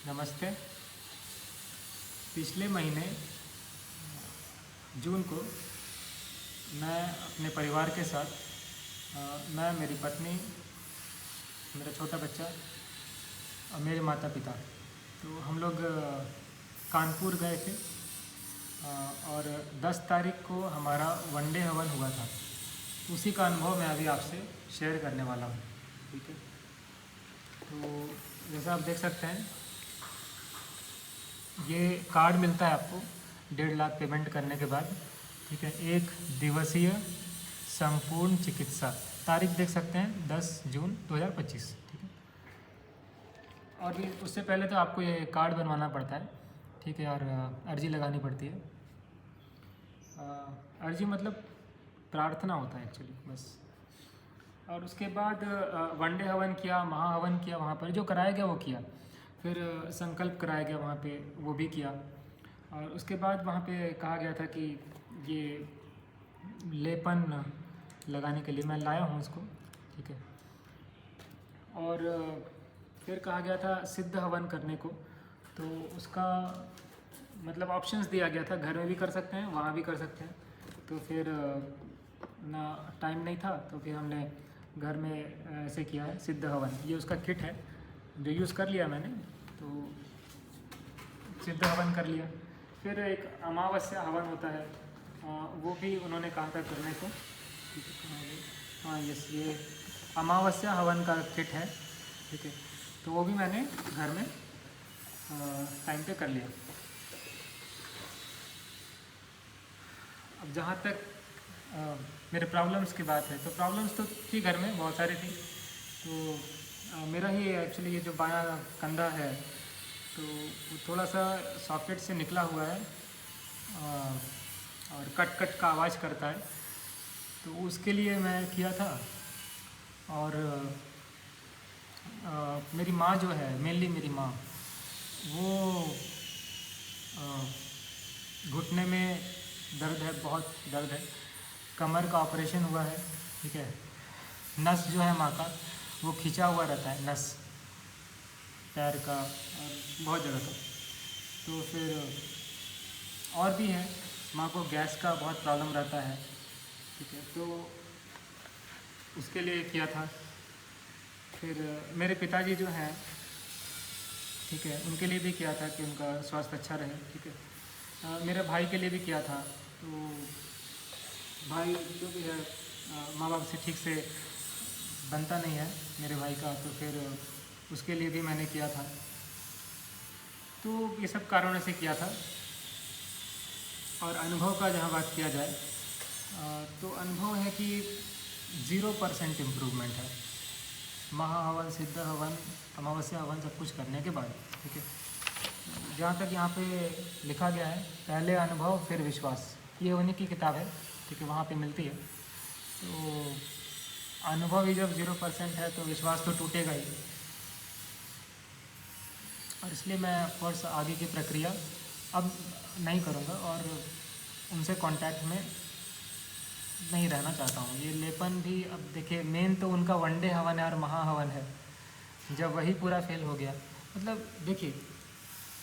नमस्ते। पिछले महीने जून को मैं अपने परिवार के साथ मैं, मेरी पत्नी, मेरा छोटा बच्चा और मेरे माता पिता, तो हम लोग कानपुर गए थे। और 10 तारीख को हमारा वनडे हवन हुआ था। उसी का अनुभव मैं अभी आपसे शेयर करने वाला हूँ। ठीक है, तो जैसा आप देख सकते हैं, ये कार्ड मिलता है आपको 1.5 लाख पेमेंट करने के बाद। ठीक है, 1 दिवसीय संपूर्ण चिकित्सा, तारीख देख सकते हैं 10 जून 2025। ठीक है, और भी उससे पहले तो आपको ये कार्ड बनवाना पड़ता है। ठीक है, और अर्जी लगानी पड़ती है। अर्जी मतलब प्रार्थना होता है एक्चुअली, बस। और उसके बाद वनडे हवन किया, महाहवन किया, वहाँ पर जो कराया गया वो किया। फिर संकल्प कराया गया वहाँ पे, वो भी किया। और उसके बाद वहाँ पे कहा गया था कि ये लेपन लगाने के लिए मैं लाया हूँ उसको। ठीक है, और फिर कहा गया था सिद्ध हवन करने को। तो उसका मतलब ऑप्शंस दिया गया था, घर में भी कर सकते हैं, वहाँ भी कर सकते हैं। तो फिर ना टाइम नहीं था, तो फिर हमने घर में ऐसे किया है सिद्ध हवन। ये उसका किट है जो यूज़ कर लिया मैंने, तो सिद्ध हवन कर लिया। फिर एक अमावस्या हवन होता है, वो भी उन्होंने कहा था करने को। हाँ, यस, ये अमावस्या हवन का किट है। ठीक है, तो वो भी मैंने घर में टाइम पे कर लिया। अब जहाँ तक मेरे प्रॉब्लम्स की बात है, तो प्रॉब्लम्स तो थी घर में, बहुत सारी थी। तो मेरा ही एक्चुअली ये जो बायां कंधा है, तो वो थोड़ा सा सॉकेट से निकला हुआ है, और कट कट का आवाज़ करता है। तो उसके लिए मैं किया था। और मेरी माँ जो है, मेनली मेरी माँ, वो घुटने में दर्द है, बहुत दर्द है। कमर का ऑपरेशन हुआ है। ठीक है, नस जो है माँ का, वो खिंचा हुआ रहता है, नस पैर का और बहुत जगह का। तो फिर और भी है, माँ को गैस का बहुत प्रॉब्लम रहता है। ठीक है, तो उसके लिए किया था। फिर मेरे पिताजी जो हैं, ठीक है, उनके लिए भी किया था कि उनका स्वास्थ्य अच्छा रहे। ठीक है, मेरे भाई के लिए भी किया था। तो भाई जो भी है, माँ बाप से ठीक से बनता नहीं है मेरे भाई का, तो फिर उसके लिए भी मैंने किया था। तो ये सब कारणों से किया था। और अनुभव का जहाँ बात किया जाए, तो अनुभव है कि 0% इम्प्रूवमेंट है महाहवन, सिद्ध हवन, अमावस्या हवन सब कुछ करने के बाद। ठीक है, जहाँ तक यहाँ पे लिखा गया है, पहले अनुभव फिर विश्वास, ये उन्हीं की किताब है। ठीक है, वहाँ पे मिलती है। तो अनुभव ही जब 0% है, तो विश्वास तो टूटेगा ही। और इसलिए मैं ऑफकोर्स आगे की प्रक्रिया अब नहीं करूँगा और उनसे कांटेक्ट में नहीं रहना चाहता हूँ। ये लेपन भी, अब देखिए, मेन तो उनका वनडे हवन है और महाहवन है। जब वही पूरा फेल हो गया, मतलब देखिए,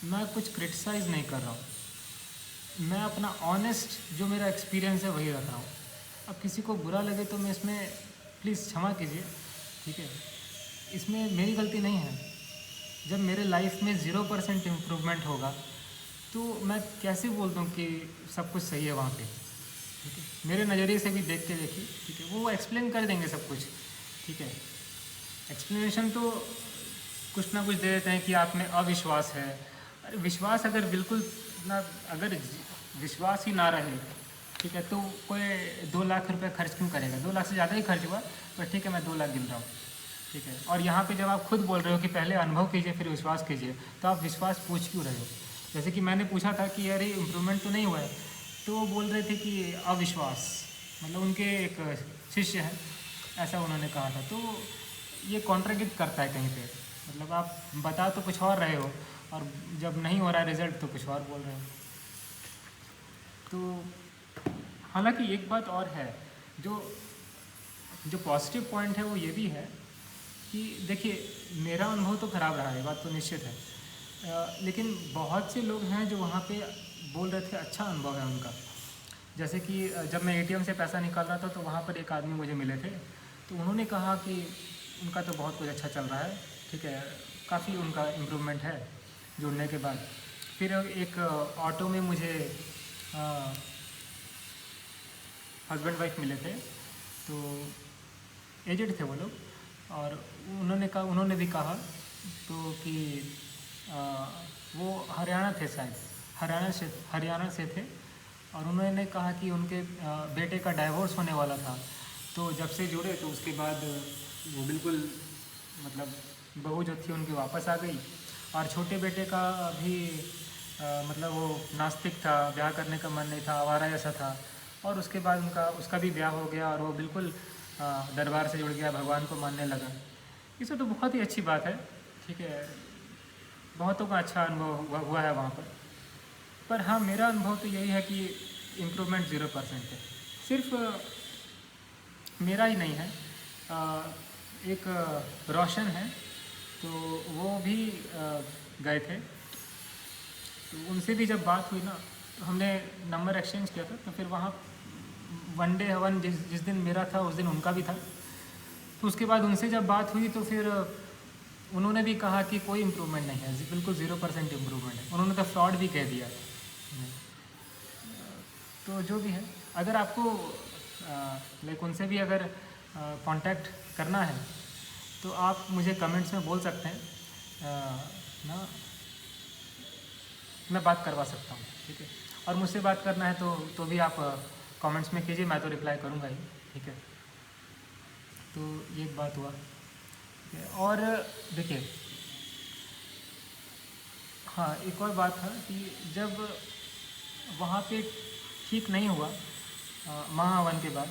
मैं कुछ क्रिटिसाइज़ नहीं कर रहा हूँ, मैं अपना ऑनेस्ट जो मेरा एक्सपीरियंस है वही रख रहा हूँ। अब किसी को बुरा लगे तो मैं इसमें प्लीज़ क्षमा कीजिए। ठीक है, इसमें मेरी गलती नहीं है। जब मेरे लाइफ में 0% इम्प्रूवमेंट होगा, तो मैं कैसे बोल दूँ कि सब कुछ सही है वहाँ पे। ठीक है, मेरे नज़रिए से भी देख के देखिए। ठीक है, वो एक्सप्लेन कर देंगे सब कुछ। ठीक है, एक्सप्लेनेशन तो कुछ ना कुछ दे देते हैं कि आप में अविश्वास है। अरे विश्वास अगर बिल्कुल ना, अगर विश्वास ही ना रहे, ठीक है, तो कोई 2 लाख रुपए खर्च क्यों करेगा? 2 लाख से ज़्यादा ही खर्च हुआ, पर ठीक है, मैं 2 लाख गिन रहा हूँ। ठीक है, और यहाँ पे जब आप खुद बोल रहे हो कि पहले अनुभव कीजिए फिर विश्वास कीजिए, तो आप विश्वास पूछ क्यों रहे हो? जैसे कि मैंने पूछा था कि अरे इम्प्रूवमेंट तो नहीं हुआ है, तो वो बोल रहे थे कि अविश्वास, मतलब उनके एक शिष्य हैं, ऐसा उन्होंने कहा था। तो ये कॉन्ट्राडिक्ट करता है कहीं पे। मतलब आप बता तो कुछ और रहे हो, और जब नहीं हो रहा है रिजल्ट तो कुछ और बोल रहे हो। तो हालांकि एक बात और है, जो जो पॉजिटिव पॉइंट है वो ये भी है कि देखिए, मेरा अनुभव तो ख़राब रहा है, बात तो निश्चित है। लेकिन बहुत से लोग हैं जो वहाँ पे बोल रहे थे अच्छा अनुभव है उनका। जैसे कि जब मैं एटीएम से पैसा निकाल रहा था तो वहाँ पर एक आदमी मुझे मिले थे, तो उन्होंने कहा कि उनका तो बहुत कुछ अच्छा चल रहा है, ठीक है, काफ़ी उनका इम्प्रूवमेंट है जुड़ने के बाद। फिर एक ऑटो में मुझे हस्बैंड वाइफ मिले थे, तो एजेड थे वो लोग, और उन्होंने भी कहा तो कि आ, वो हरियाणा थे शायद, हरियाणा से थे, और उन्होंने कहा कि उनके बेटे का डाइवोर्स होने वाला था, तो जब से जुड़े तो उसके बाद वो बिल्कुल मतलब बहू जो थी उनकी वापस आ गई। और छोटे बेटे का भी मतलब वो नास्तिक था, ब्याह करने का मन नहीं था, आवारा जैसा था, और उसके बाद उसका भी ब्याह हो गया और वो बिल्कुल दरबार से जुड़ गया, भगवान को मानने लगा। ये सब तो बहुत ही अच्छी बात है, ठीक है, बहुतों का अच्छा अनुभव हुआ है वहाँ पर हाँ, मेरा अनुभव तो यही है कि इम्प्रूवमेंट 0% है। सिर्फ मेरा ही नहीं है, एक रोशन है, तो वो भी गए थे, तो उनसे भी जब बात हुई ना, तो हमने नंबर एक्सचेंज किया था, तो फिर वहाँ वन डे हवन जिस दिन मेरा था उस दिन उनका भी था। तो उसके बाद उनसे जब बात हुई तो फिर उन्होंने भी कहा कि कोई इम्प्रूवमेंट नहीं है, बिल्कुल 0% इम्प्रूवमेंट है। उन्होंने तो फ्रॉड भी कह दिया। तो जो भी है, अगर आपको लाइक उनसे भी अगर कांटेक्ट करना है तो आप मुझे कमेंट्स में बोल सकते हैं, ना मैं बात करवा सकता हूँ, ठीक है। और मुझसे बात करना है तो भी आप कमेंट्स में कीजिए, मैं तो रिप्लाई करूँगा ही, ठीक है। तो ये एक बात हुआ, ठीक है। और देखिए, हाँ, एक और बात था कि जब वहाँ पे ठीक नहीं हुआ महाहवन के बाद,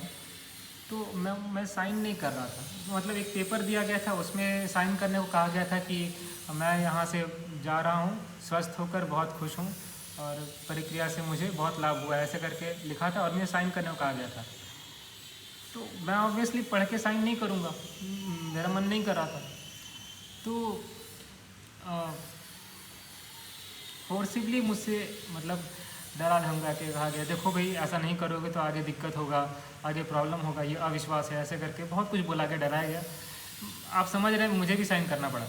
तो मैं साइन नहीं कर रहा था। मतलब एक पेपर दिया गया था, उसमें साइन करने को कहा गया था कि मैं यहाँ से जा रहा हूँ स्वस्थ होकर, बहुत खुश हूँ और प्रक्रिया से मुझे बहुत लाभ हुआ है, ऐसे करके लिखा था और मुझे साइन करने को कहा गया था। तो मैं ऑब्वियसली पढ़ के साइन नहीं करूँगा, मेरा मन नहीं कर रहा था। तो फोर्सिबली मुझसे मतलब डरा धमका के कहा गया, देखो भाई ऐसा नहीं करोगे तो आगे दिक्कत होगा, आगे प्रॉब्लम होगा, ये अविश्वास है, ऐसे करके बहुत कुछ बोला के डराया गया। आप समझ रहे हैं, मुझे भी साइन करना पड़ा।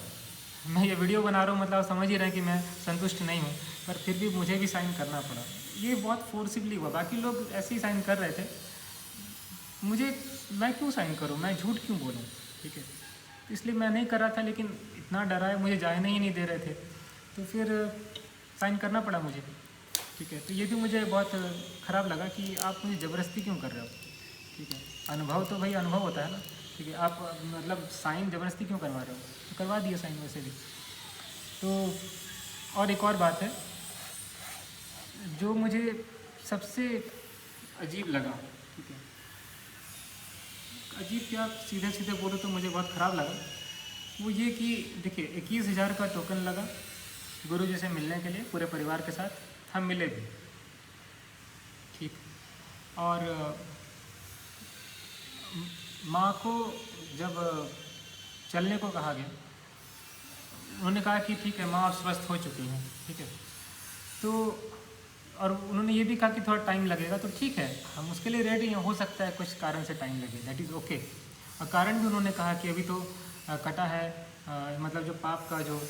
मैं ये वीडियो बना रहा हूँ, मतलब आप समझ ही रहे हैं कि मैं संतुष्ट नहीं हूँ, पर फिर भी मुझे भी साइन करना पड़ा। ये बहुत फोर्सिबली हुआ, बाकी लोग ऐसे ही साइन कर रहे थे, मैं क्यों साइन करूँ, मैं झूठ क्यों बोलूँ, ठीक है। तो इसलिए मैं नहीं कर रहा था, लेकिन इतना डराए मुझे जाने ही नहीं दे रहे थे, तो फिर साइन करना पड़ा मुझे, ठीक है। तो ये भी मुझे बहुत ख़राब लगा कि आप मुझे ज़बरदस्ती क्यों कर रहे हो, ठीक है। अनुभव तो भाई अनुभव होता है ना, ठीक है। आप मतलब साइन ज़बरदस्ती क्यों करवा रहे हो, तो करवा दिए साइन वैसे भी। तो और एक और बात है जो मुझे सबसे अजीब लगा, ठीक है, अजीब क्या, सीधे सीधे बोलो तो मुझे बहुत ख़राब लगा, वो ये कि देखिए 21,000 का टोकन लगा गुरु जी से मिलने के लिए पूरे परिवार के साथ, हम मिले भी, ठीक। और माँ को जब चलने को कहा गया, उन्होंने कहा कि ठीक है माँ आप स्वस्थ हो चुकी हैं, ठीक है। तो और उन्होंने ये भी कहा कि थोड़ा टाइम लगेगा, तो ठीक है, हम उसके लिए रेडी हैं, हो सकता है कुछ कारण से टाइम लगे, दैट इज़ ओके। और कारण भी उन्होंने कहा कि अभी तो कटा है, मतलब जो पाप का जो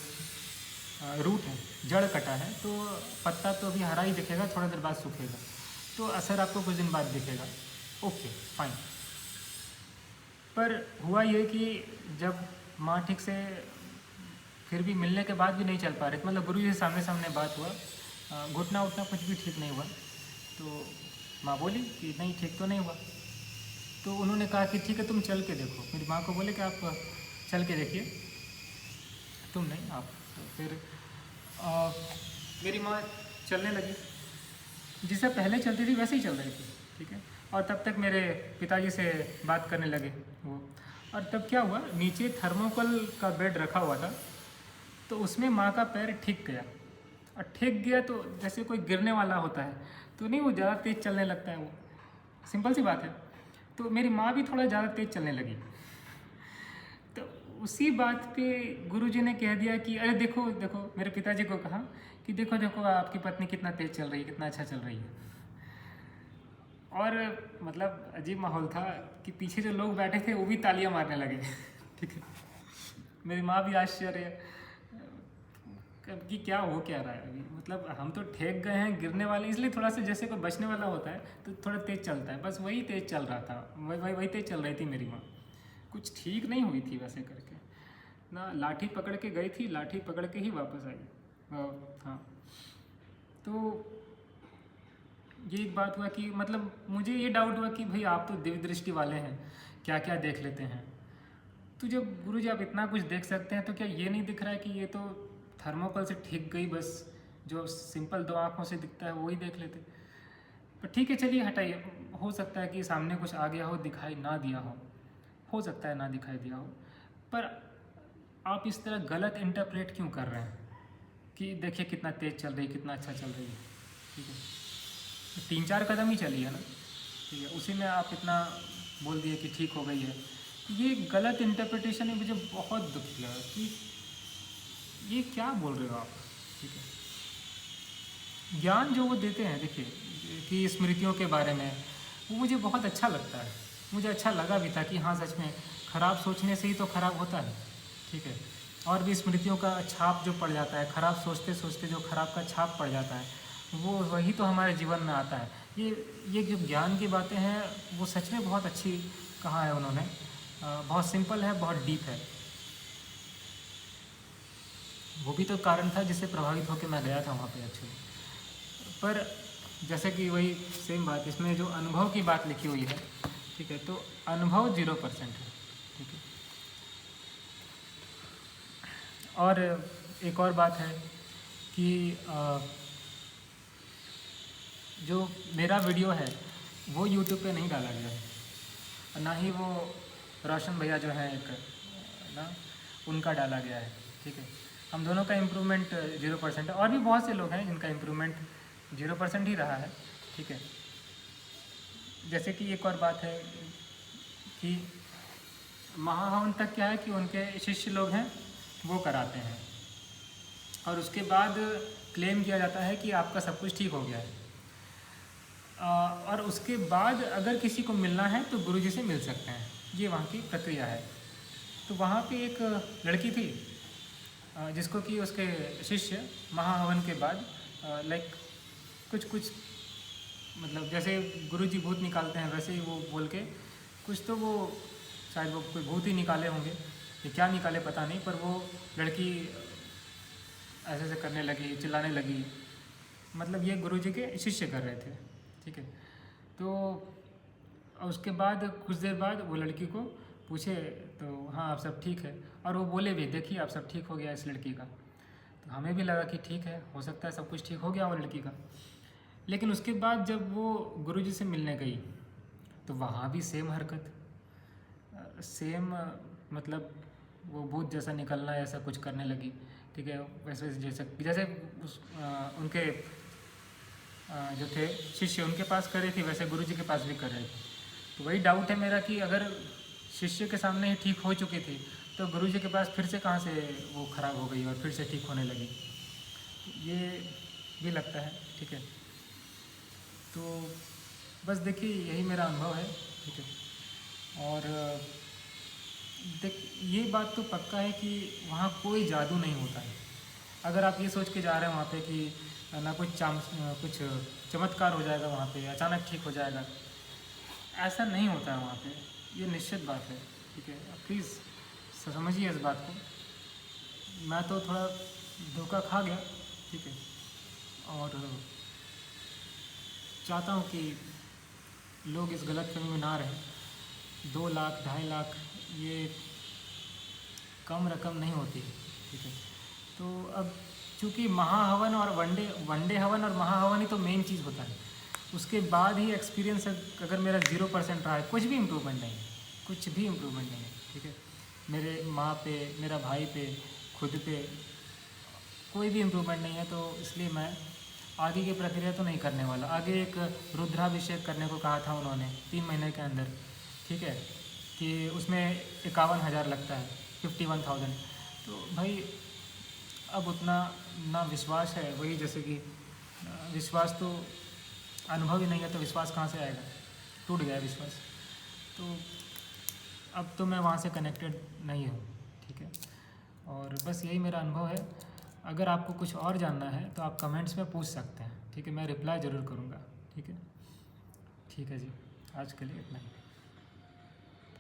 रूट है, जड़ कटा है, तो पत्ता तो अभी हरा ही दिखेगा, थोड़ा देर बाद सूखेगा, तो असर आपको कुछ दिन बाद दिखेगा, ओके फाइन। पर हुआ ये कि जब माँ ठीक से फिर भी मिलने के बाद भी नहीं चल पा रहे थे, मतलब गुरु जी से सामने सामने बात हुआ, घुटना उठना कुछ भी ठीक नहीं हुआ, तो माँ बोली कि नहीं ठीक तो नहीं हुआ। तो उन्होंने कहा कि ठीक है तुम चल के देखो, मेरी माँ को बोले कि आप चल के देखिए, तुम नहीं आप। तो फिर मेरी माँ चलने लगी, जिससे पहले चलती थी वैसे ही चल रही थी, ठीक है। और तब तक मेरे पिताजी से बात करने लगे वो। और तब क्या हुआ, नीचे थर्मोकोल का बेड रखा हुआ था, तो उसमें माँ का पैर ठीक गया, और ठीक गया तो जैसे कोई गिरने वाला होता है, तो नहीं वो ज़्यादा तेज़ चलने लगता है, वो सिंपल सी बात है। तो मेरी माँ भी थोड़ा ज़्यादा तेज़ चलने लगी, तो उसी बात पे गुरुजी ने कह दिया कि अरे देखो देखो, मेरे पिताजी को कहा कि देखो देखो आपकी पत्नी कितना तेज चल रही है, कितना अच्छा चल रही है। और मतलब अजीब माहौल था कि पीछे जो लोग बैठे थे वो भी तालियां मारने लगे। ठीक है, मेरी माँ भी आश्चर्य कि क्या हो क्या रहा है अभी, मतलब हम तो ठेक गए हैं, गिरने वाले, इसलिए थोड़ा सा जैसे कोई बचने वाला होता है तो थोड़ा तेज़ चलता है, बस वही तेज़ चल रहा था, वही तेज़ चल रही थी मेरी माँ। कुछ ठीक नहीं हुई थी वैसे करके ना, लाठी पकड़ के गई थी, लाठी पकड़ के ही वापस आई। हाँ, तो ये एक बात हुआ कि मतलब मुझे ये डाउट हुआ कि भाई आप तो दिव्य दृष्टि वाले हैं, क्या क्या देख लेते हैं। तो जब गुरुजी आप इतना कुछ देख सकते हैं तो क्या ये नहीं दिख रहा है कि ये तो थर्मोकोल से ठीक गई, बस जो सिंपल 2 आँखों से दिखता है वही देख लेते। पर ठीक है, चलिए हटाइए, हो सकता है कि सामने कुछ आ गया हो, दिखाई ना दिया हो सकता है ना दिखाई दिया हो, पर आप इस तरह गलत इंटरप्रेट क्यों कर रहे हैं कि देखिए कितना तेज़ चल रही है, कितना अच्छा चल रही है। ठीक है, 3-4 कदम ही चली है ना, ठीक है, उसी में आप इतना बोल दिए कि ठीक हो गई है। ये गलत इंटरप्रिटेशन में मुझे बहुत दुख लगा कि ये क्या बोल रहे हो आप। ठीक है, ज्ञान जो वो देते हैं देखिए कि स्मृतियों के बारे में, वो मुझे बहुत अच्छा लगता है, मुझे अच्छा लगा भी था कि हाँ सच में खराब सोचने से ही तो खराब होता है। ठीक है, और भी स्मृतियों का छाप जो पड़ जाता है, खराब सोचते सोचते जो खराब का छाप पड़ जाता है, वो वही तो हमारे जीवन में आता है। ये जो ज्ञान की बातें हैं वो सच में बहुत अच्छी कहा है उन्होंने, बहुत सिंपल है, बहुत डीप है। वो भी तो कारण था जिससे प्रभावित होकर मैं गया था वहाँ पे एक्चुअली। पर जैसे कि वही सेम बात, इसमें जो अनुभव की बात लिखी हुई है, ठीक है, तो अनुभव 0% है। ठीक है, और एक और बात है कि जो मेरा वीडियो है वो यूट्यूब पे नहीं डाला गया है, और ना ही वो रोशन भैया जो है एक ना, उनका डाला गया है। ठीक है, हम दोनों का इम्प्रूवमेंट 0% है, और भी बहुत से लोग हैं जिनका इम्प्रूवमेंट 0% ही रहा है। ठीक है, जैसे कि एक और बात है कि महाहवन तक क्या है कि उनके शिष्य लोग हैं वो कराते हैं, और उसके बाद क्लेम किया जाता है कि आपका सब कुछ ठीक हो गया है। और उसके बाद अगर किसी को मिलना है तो गुरुजी से मिल सकते हैं, ये वहाँ की प्रक्रिया है। तो वहाँ पे एक लड़की थी जिसको कि उसके शिष्य महाहवन के बाद लाइक कुछ मतलब जैसे गुरुजी भूत निकालते हैं वैसे ही वो बोल के कुछ, तो वो शायद वो कोई भूत ही निकाले होंगे, ये क्या निकाले पता नहीं, पर वो लड़की ऐसे ऐसे करने लगी, चिल्लाने लगी, मतलब ये गुरुजी के शिष्य कर रहे थे। ठीक है, तो उसके बाद कुछ देर बाद वो लड़की को पूछे तो हाँ आप सब ठीक है, और वो बोले भी देखिए आप सब ठीक हो गया इस लड़की का। तो हमें भी लगा कि ठीक है, हो सकता है सब कुछ ठीक हो गया वो लड़की का। लेकिन उसके बाद जब वो गुरुजी से मिलने गई तो वहाँ भी सेम हरकत, सेम मतलब वो भूत जैसा निकलना ऐसा कुछ करने लगी। ठीक है, वैसे जैसे जैसे उनके जो थे शिष्य उनके पास कर रही थी वैसे गुरुजी के पास भी कर रहे थे। तो वही डाउट है मेरा कि अगर शिष्य के सामने ही ठीक हो चुकी थी तो गुरुजी के पास फिर से कहाँ से वो खराब हो गई और फिर से ठीक होने लगी, ये भी लगता है। ठीक है, तो बस देखिए यही मेरा अनुभव है। ठीक है, और देख ये बात तो पक्का है कि वहाँ कोई जादू नहीं होता है। अगर आप ये सोच के जा रहे हैं वहाँ पे कि ना कुछ चमत्कार हो जाएगा वहाँ पे, अचानक ठीक हो जाएगा, ऐसा नहीं होता है वहाँ पे, ये निश्चित बात है। ठीक है, प्लीज़ समझिए इस बात को। मैं तो थोड़ा धोखा खा गया। ठीक है, और चाहता हूँ कि लोग इस गलतफहमी में ना रहें। 2 लाख 2.5 लाख ये कम रकम नहीं होती। ठीक है, तो अब चूँकि महाहवन और वनडे हवन और महाहवन ही तो मेन चीज़ होता है, उसके बाद ही एक्सपीरियंस अगर मेरा 0% रहा है, कुछ भी इम्प्रूवमेंट नहीं है, कुछ भी इम्प्रूवमेंट नहीं है। ठीक है, मेरे माँ पे, मेरा भाई पे, खुद पे कोई भी इम्प्रूवमेंट नहीं है, तो इसलिए मैं आगे की प्रक्रिया तो नहीं करने वाला। आगे एक रुद्राभिषेक करने को कहा था उन्होंने 3 महीने के अंदर। ठीक है, कि उसमें 51,000 लगता है। 51,000। तो भाई अब उतना ना विश्वास है, वही जैसे कि विश्वास तो अनुभव ही नहीं है तो विश्वास कहाँ से आएगा, टूट गया विश्वास। तो अब तो मैं वहाँ से कनेक्टेड नहीं हूँ, ठीक है। और बस यही मेरा अनुभव है। अगर आपको कुछ और जानना है तो आप कमेंट्स में पूछ सकते हैं, ठीक है, मैं रिप्लाई ज़रूर करूँगा, ठीक है। ठीक है जी, आज के लिए इतना ही।